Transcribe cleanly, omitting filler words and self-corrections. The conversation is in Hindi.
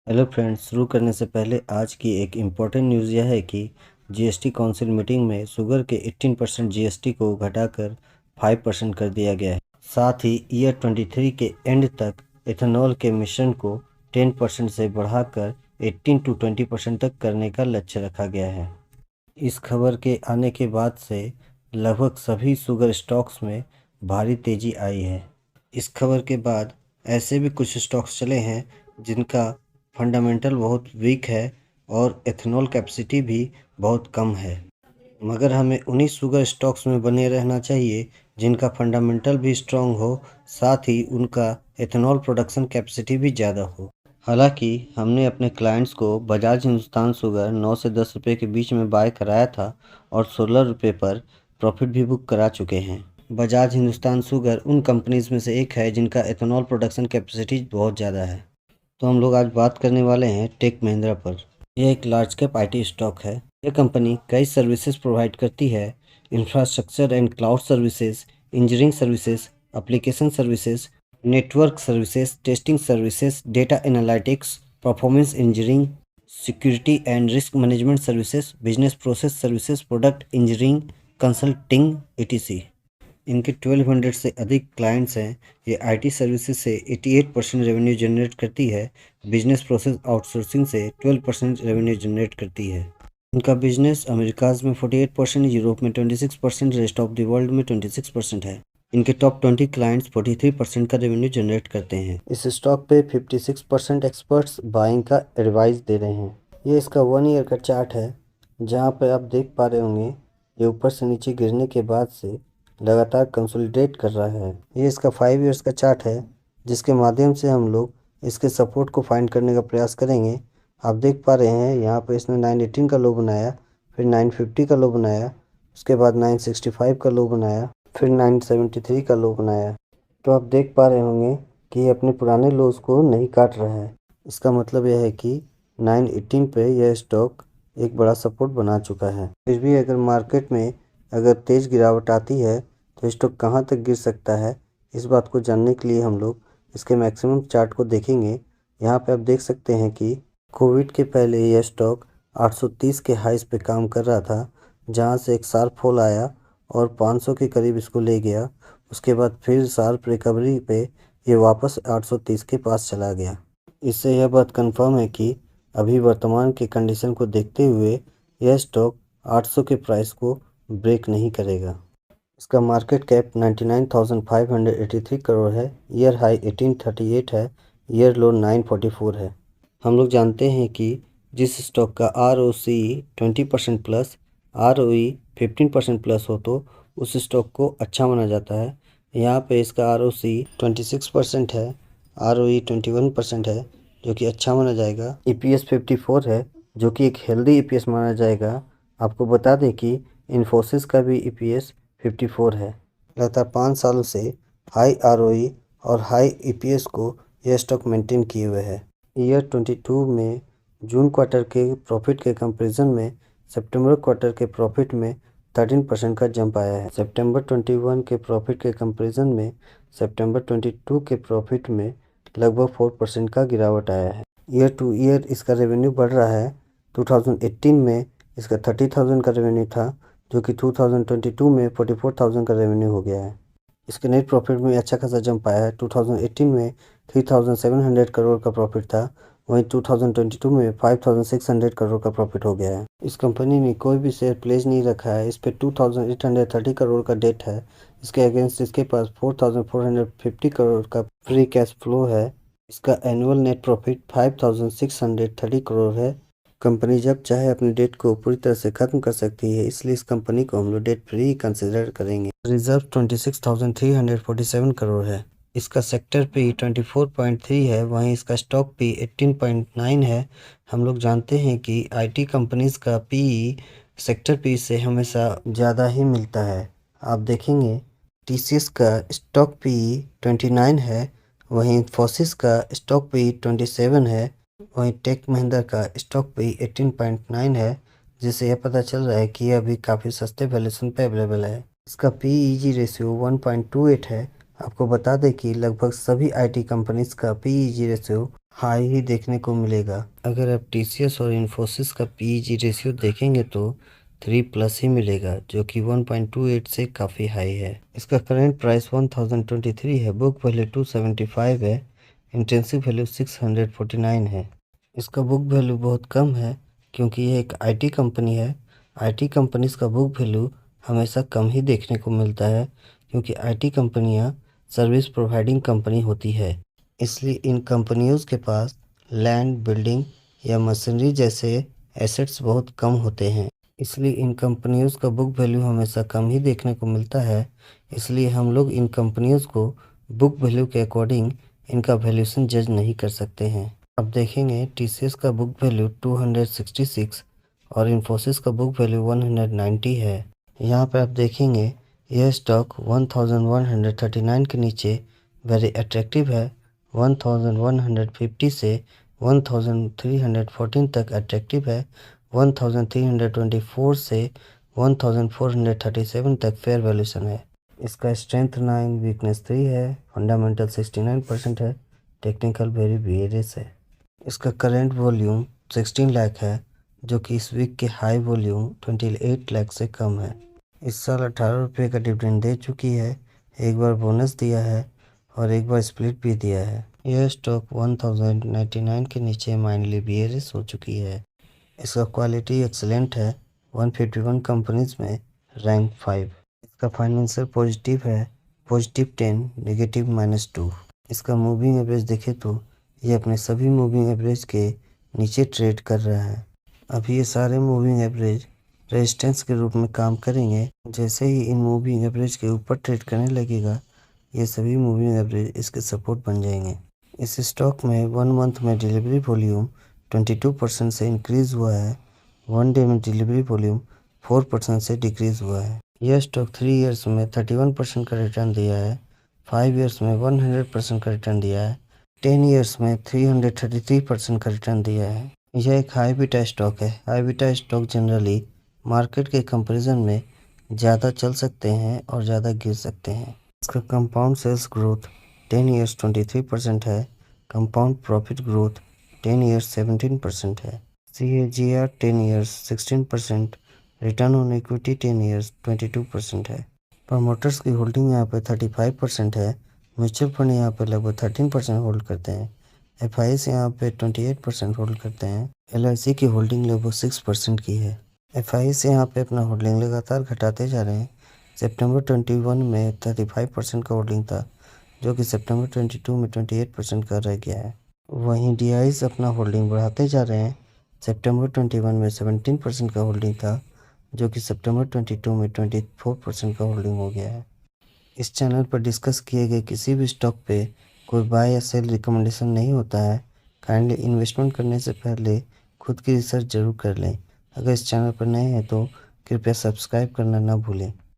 हेलो फ्रेंड्स, शुरू करने से पहले आज की एक इम्पॉर्टेंट न्यूज़ यह है कि जीएसटी काउंसिल मीटिंग में शुगर के 18% जीएसटी को घटाकर 5% कर दिया गया है। साथ ही ईयर 23 के एंड तक एथेनॉल के मिश्रण को 10% से बढ़ाकर 18 to 20% तक करने का लक्ष्य रखा गया है। इस खबर के आने के बाद से लगभग सभी शुगर स्टॉक्स में भारी तेजी आई है। इस खबर के बाद ऐसे भी कुछ स्टॉक्स चले हैं जिनका फंडामेंटल बहुत वीक है और एथेनॉल कैपेसिटी भी बहुत कम है, मगर हमें उन्हीं शुगर स्टॉक्स में बने रहना चाहिए जिनका फंडामेंटल भी स्ट्रांग हो, साथ ही उनका एथेनॉल प्रोडक्शन कैपेसिटी भी ज़्यादा हो। हालांकि हमने अपने क्लाइंट्स को बजाज हिंदुस्तान शुगर 9 से 10 रुपये के बीच में बाय कराया था और 16 रुपये पर प्रॉफिट भी बुक करा चुके हैं। बजाज हिंदुस्तान शुगर उन कंपनीज में से एक है जिनका एथेनॉल प्रोडक्शन कैपेसिटी बहुत ज़्यादा है। तो हम लोग आज बात करने वाले हैं टेक महिंद्रा पर। यह एक लार्ज कैप आईटी स्टॉक है। यह कंपनी कई सर्विसेज प्रोवाइड करती है: infrastructure and cloud services, engineering services, application services, network services, testing services, data analytics, performance engineering, security and risk management services, business process services, product engineering, consulting etc। इनके 1200 से अधिक क्लाइंट्स हैं। ये आईटी सर्विसेज से 88% रेवेन्यू जनरेट करती है। बिजनेस प्रोसेस आउटसोर्सिंग से 12% रेवेन्यू जनरेट करती है। इनका बिजनेस अमेरिकाज में 48%, यूरोप में 26%, रेस्ट ऑफ द वर्ल्ड में 26% है। इनके टॉप 20 क्लाइंट्स 43% का रेवेन्यू जनरेट करते हैं। इस स्टॉक पे 56% एक्सपर्ट्स बाइंग का एडवाइस दे रहे हैं। ये इसका 1 ईयर का चार्ट है, जहाँ पे आप देख पा रहे होंगे ये ऊपर से नीचे गिरने के बाद से लगातार कंसोलिडेट कर रहा है। ये इसका 5 ईयर्स का चार्ट है, जिसके माध्यम से हम लोग इसके सपोर्ट को फाइंड करने का प्रयास करेंगे। आप देख पा रहे हैं यहाँ पे इसने 918 का लो बनाया, फिर 950 का लो बनाया, उसके बाद 965 का लो बनाया, फिर 973 का लो बनाया। तो आप देख पा रहे होंगे कि ये अपने पुराने लोज को नहीं काट रहा है। इसका मतलब यह है कि 918 पे यह स्टॉक एक बड़ा सपोर्ट बना चुका है। फिर भी अगर मार्केट में अगर तेज़ गिरावट आती है तो स्टॉक कहां तक गिर सकता है, इस बात को जानने के लिए हम लोग इसके मैक्सिमम चार्ट को देखेंगे। यहाँ पे आप देख सकते हैं कि कोविड के पहले यह स्टॉक 830 के हाइस पे काम कर रहा था, जहाँ से एक शार्प फॉल आया और 500 के करीब इसको ले गया। उसके बाद फिर शार्प रिकवरी पे ये वापस 830 के पास चला गया। इससे यह बात कंफर्म है कि अभी वर्तमान के कंडीशन को देखते हुए यह स्टॉक 800 के प्राइस को ब्रेक नहीं करेगा। इसका मार्केट कैप 99,583 करोड़ है। ईयर हाई 1838 है, ईयर लो 944 है। हम लोग जानते हैं कि जिस स्टॉक का ROC 20% प्लस, ROE 15% प्लस हो तो उस स्टॉक को अच्छा माना जाता है। यहाँ पे इसका ROC 26% है, ROE 21% है, जो कि अच्छा माना जाएगा। EPS 54 है, जो कि एक हेल्दी EPS माना जाएगा। आपको बता दें कि इन्फोसिस का भी EPS 54 है। लगातार 5 सालों से हाई ROE और हाई EPS को यह स्टॉक मेंटेन किए हुए है। ईयर 22 में जून क्वार्टर के प्रॉफिट के कंपैरिजन में सितंबर क्वार्टर के प्रॉफिट में 13% का जंप आया है। सितंबर 21 के प्रॉफिट के कंपैरिजन में सितंबर 22 के प्रॉफिट में लगभग 4% का गिरावट आया है। ईयर टू ईयर इसका रेवेन्यू बढ़ रहा है। 2018 में इसका 30,000 का रेवेन्यू था, जो कि 2022 में 44,000 का रेवेन्यू हो गया है। इसके नेट प्रॉफिट में अच्छा खासा जंप आया है। 2018 में 3,700 करोड़ का प्रॉफिट था, वहीं 2022 में 5,600 करोड़ का प्रॉफिट हो गया है। इस कंपनी ने कोई भी शेयर प्लेस नहीं रखा है। इस पे 2,830 करोड़ का डेट है। इसके अगेंस्ट इसके पास 4,450 करोड़ का फ्री कैश फ्लो है। इसका एनुअल नेट प्रॉफिट 5,630 करोड़ है। कंपनी जब चाहे अपने डेट को पूरी तरह से खत्म कर सकती है, इसलिए इस कंपनी को हम लोग डेट फ्री कंसिडर करेंगे। रिजर्व 26,347 करोड़ है। इसका सेक्टर पे 24.3 है, वहीं इसका स्टॉक पे 18.9 है। हम लोग जानते हैं कि आईटी कंपनीज का PE सेक्टर पे से हमेशा ज़्यादा ही मिलता है। आप देखेंगे TCS का स्टॉक PE 29 है, वहीं इन्फोसिस का स्टॉक PE 27 है, वहीं टेक महिंद्रा का स्टॉक पे 18.9 है, जिससे यह पता चल रहा है कि यह अभी काफ़ी सस्ते वैल्यूएशन पे अवेलेबल है। इसका PEG रेशियो 1.28 है। आपको बता दें कि लगभग सभी आईटी कंपनीज का PEG रेशियो हाई ही देखने को मिलेगा। अगर आप टीसीएस और इन्फोसिस का पीईजी रेशियो देखेंगे तो 3+ ही मिलेगा, जो कि 1.28 से काफ़ी हाई है। इसका करंट प्राइस 1023 है, बुक वैल्यू 275 है, इंटेंसिव वैल्यू 649 है। इसका बुक वैल्यू बहुत कम है क्योंकि ये एक आईटी कंपनी है। आईटी कंपनीज का बुक वैल्यू हमेशा कम ही देखने को मिलता है क्योंकि आईटी कंपनियां सर्विस प्रोवाइडिंग कंपनी होती है। इसलिए इन कंपनियों के पास लैंड, बिल्डिंग या मशीनरी जैसे एसेट्स बहुत कम होते हैं। इसलिए इन कंपनियों का बुक वैल्यू हमेशा कम ही देखने को मिलता है। इसलिए हम लोग इन कंपनियों को बुक वैल्यू के अकॉर्डिंग इनका वैल्यूएशन जज नहीं कर सकते हैं। अब देखेंगे टीसीएस का बुक वैल्यू 266 और इन्फोसिस का बुक वैल्यू 190 है। यहाँ पे आप देखेंगे यह स्टॉक 1139 के नीचे वेरी अट्रैक्टिव है। 1150 से 1314 तक अट्रैक्टिव है। 1324 से 1437 तक फेयर वैल्यूएशन है। इसका स्ट्रेंथ 9, वीकनेस 3 है, फंडामेंटल 69% है, टेक्निकल वेरी बेयरिश है। इसका करंट वॉल्यूम 16 लाख है, जो कि इस वीक के हाई वॉल्यूम 28 लाख से कम है। इस साल 18 रुपये का डिविडेंड दे चुकी है, एक बार बोनस दिया है और एक बार स्प्लिट भी दिया है। यह स्टॉक 1099 के नीचे माइनली बेयरिश हो चुकी है। इसका क्वालिटी एक्सेलेंट है, 151 कंपनीज में रैंक 5। इसका फाइनेंशियल पॉजिटिव है, +10, नेगेटिव -2। इसका मूविंग एवरेज देखे तो ये अपने सभी मूविंग एवरेज के नीचे ट्रेड कर रहा है। अभी ये सारे मूविंग एवरेज रेजिस्टेंस के रूप में काम करेंगे। जैसे ही इन मूविंग एवरेज के ऊपर ट्रेड करने लगेगा, ये सभी मूविंग एवरेज इसके सपोर्ट बन जाएंगे। इस स्टॉक में 1 मंथ में डिलीवरी वॉल्यूम 22% से इंक्रीज़ हुआ है। 1 डे में डिलीवरी वॉल्यूम 4% से डिक्रीज़ हुआ है। यह स्टॉक 3 इयर्स में 31% का रिटर्न दिया है, 5 इयर्स में 100% का रिटर्न दिया है, 10 इयर्स में 333% का रिटर्न दिया है। यह एक हाई बीटा स्टॉक है। High beta stock generally market के कंपैरिजन में ज़्यादा चल सकते हैं और ज़्यादा गिर सकते हैं। इसका कंपाउंड सेल्स ग्रोथ 10 इयर्स 23% है, कंपाउंड प्रॉफिट ग्रोथ 10 इयर्स 17% है, CAGR 10 years 16%, return on equity 10 years 22% है। प्रमोटर्स की होल्डिंग यहाँ पे 35% है। म्यूचुअल फंड यहाँ पे लगभग 13% होल्ड करते हैं। FIs यहाँ पे 28% होल्ड करते हैं। LIC की होल्डिंग लगभग 6% की है। FIs यहाँ पे अपना होल्डिंग लगातार घटाते जा रहे हैं। सितंबर 21 में 35% का होल्डिंग था, जो कि सितंबर 22 में 28% का रह गया है। वहीं DIs अपना होल्डिंग बढ़ाते जा रहे हैं। सितंबर 21 में 17% का होल्डिंग था, जो कि सितंबर 22 में 24% का होल्डिंग हो गया है। इस चैनल पर डिस्कस किए गए किसी भी स्टॉक पे कोई बाय या सेल रिकमेंडेशन नहीं होता है। काइंडली इन्वेस्टमेंट करने से पहले खुद की रिसर्च जरूर कर लें। अगर इस चैनल पर नए हैं तो कृपया सब्सक्राइब करना ना भूलें।